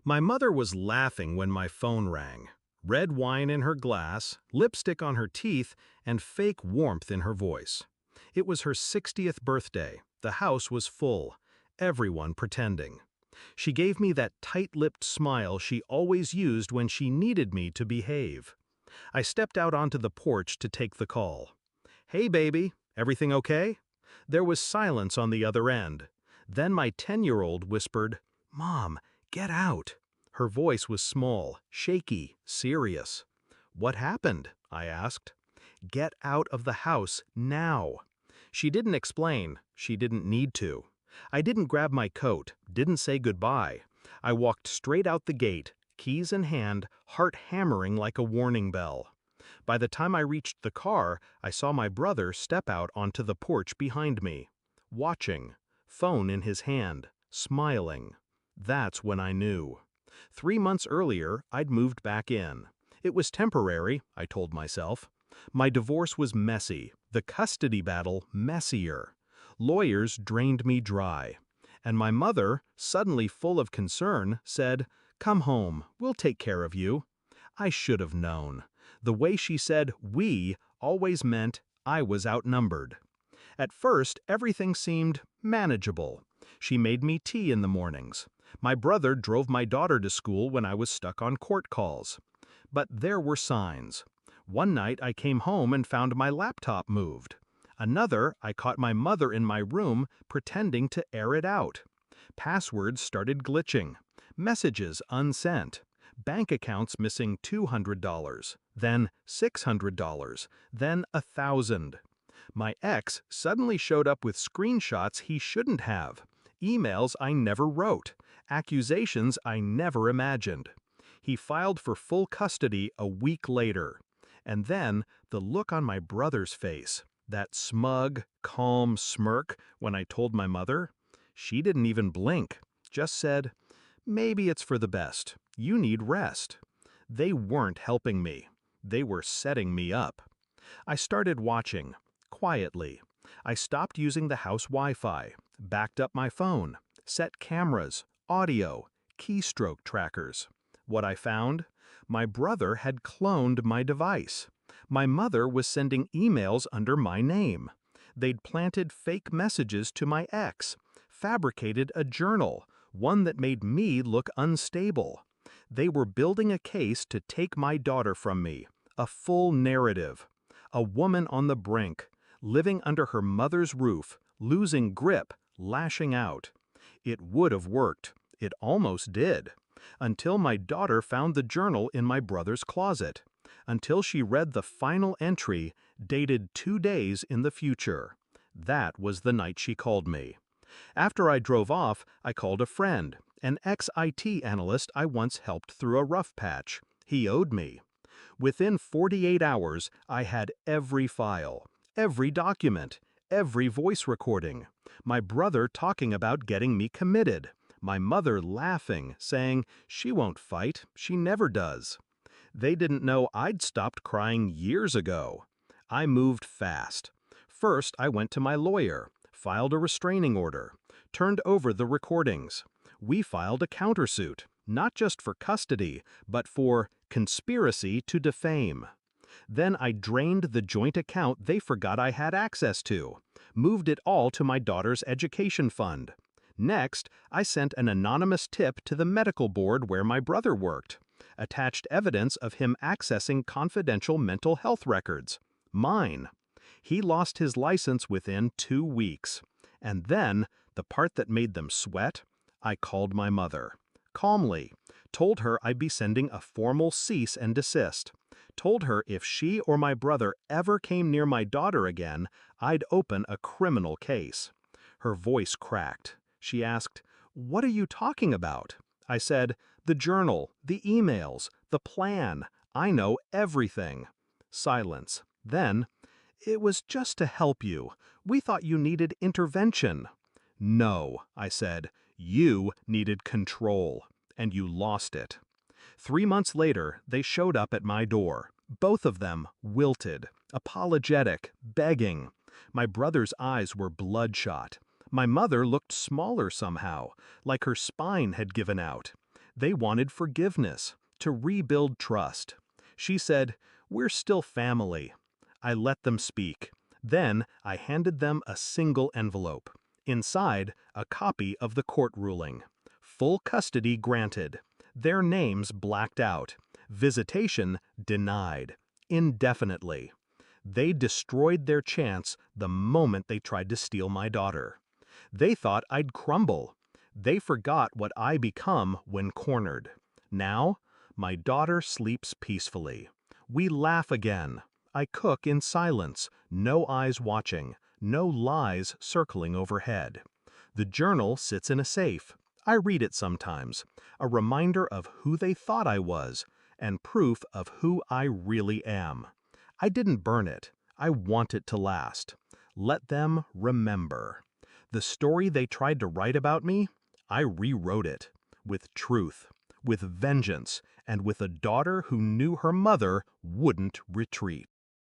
My mother was laughing when my phone rang. Red wine in her glass, lipstick on her teeth, and fake warmth in her voice. It was her 60th birthday. The house was full. Everyone pretending. She gave me that tight-lipped smile she always used when she needed me to behave. I stepped out onto the porch to take the call. "Hey, baby, everything okay?" There was silence on the other end. Then my 10-year-old whispered, "Mom, get out." Her voice was small, shaky, serious. "What happened?" I asked. "Get out of the house, now." She didn't explain. She didn't need to. I didn't grab my coat, didn't say goodbye. I walked straight out the gate, keys in hand, heart hammering like a warning bell. By the time I reached the car, I saw my brother step out onto the porch behind me. Watching, phone in his hand, smiling. That's when I knew. 3 months earlier, I'd moved back in. It was temporary, I told myself. My divorce was messy, the custody battle messier. Lawyers drained me dry. And my mother, suddenly full of concern, said, "Come home, we'll take care of you." I should have known. The way she said "we" always meant I was outnumbered. At first, everything seemed manageable. She made me tea in the mornings. My brother drove my daughter to school when I was stuck on court calls. But there were signs. One night I came home and found my laptop moved. Another, I caught my mother in my room pretending to air it out. Passwords started glitching. Messages unsent. Bank accounts missing $200, then $600, then $1,000. My ex suddenly showed up with screenshots he shouldn't have, emails I never wrote, accusations I never imagined. He filed for full custody a week later. And then the look on my brother's face, that smug, calm smirk when I told my mother, she didn't even blink, just said, "Maybe it's for the best. You need rest." They weren't helping me. They were setting me up. I started watching, quietly. I stopped using the house Wi-Fi, backed up my phone, set cameras, audio, keystroke trackers. What I found? My brother had cloned my device. My mother was sending emails under my name. They'd planted fake messages to my ex, fabricated a journal, one that made me look unstable. They were building a case to take my daughter from me, a full narrative. A woman on the brink, living under her mother's roof, losing grip, lashing out. It would have worked. It almost did. Until my daughter found the journal in my brother's closet. Until she read the final entry, dated 2 days in the future. That was the night she called me. After I drove off, I called a friend, an ex-IT analyst I once helped through a rough patch. He owed me. Within 48 hours, I had every file, every document, every voice recording. My brother talking about getting me committed. My mother laughing, saying, "She won't fight, she never does." They didn't know I'd stopped crying years ago. I moved fast. First, I went to my lawyer, filed a restraining order, turned over the recordings. We filed a countersuit, not just for custody, but for conspiracy to defame. Then I drained the joint account they forgot I had access to, moved it all to my daughter's education fund. Next, I sent an anonymous tip to the medical board where my brother worked, attached evidence of him accessing confidential mental health records. Mine. He lost his license within 2 weeks. And then, the part that made them sweat, I called my mother. Calmly. Told her I'd be sending a formal cease and desist. Told her if she or my brother ever came near my daughter again, I'd open a criminal case. Her voice cracked. She asked, "What are you talking about?" I said, "The journal, the emails, the plan. I know everything." Silence. Then, "It was just to help you. We thought you needed intervention." "No," I said, "you needed control, and you lost it." 3 months later, they showed up at my door. Both of them wilted, apologetic, begging. My brother's eyes were bloodshot. My mother looked smaller somehow, like her spine had given out. They wanted forgiveness, to rebuild trust. She said, "We're still family." I let them speak. Then I handed them a single envelope. Inside, a copy of the court ruling. Full custody granted. Their names blacked out. Visitation denied. Indefinitely. They destroyed their chance the moment they tried to steal my daughter. They thought I'd crumble. They forgot what I become when cornered. Now, my daughter sleeps peacefully. We laugh again. I cook in silence, no eyes watching, no lies circling overhead. The journal sits in a safe. I read it sometimes, a reminder of who they thought I was, and proof of who I really am. I didn't burn it. I want it to last. Let them remember. The story they tried to write about me, I rewrote it. With truth, with vengeance, and with a daughter who knew her mother wouldn't retreat.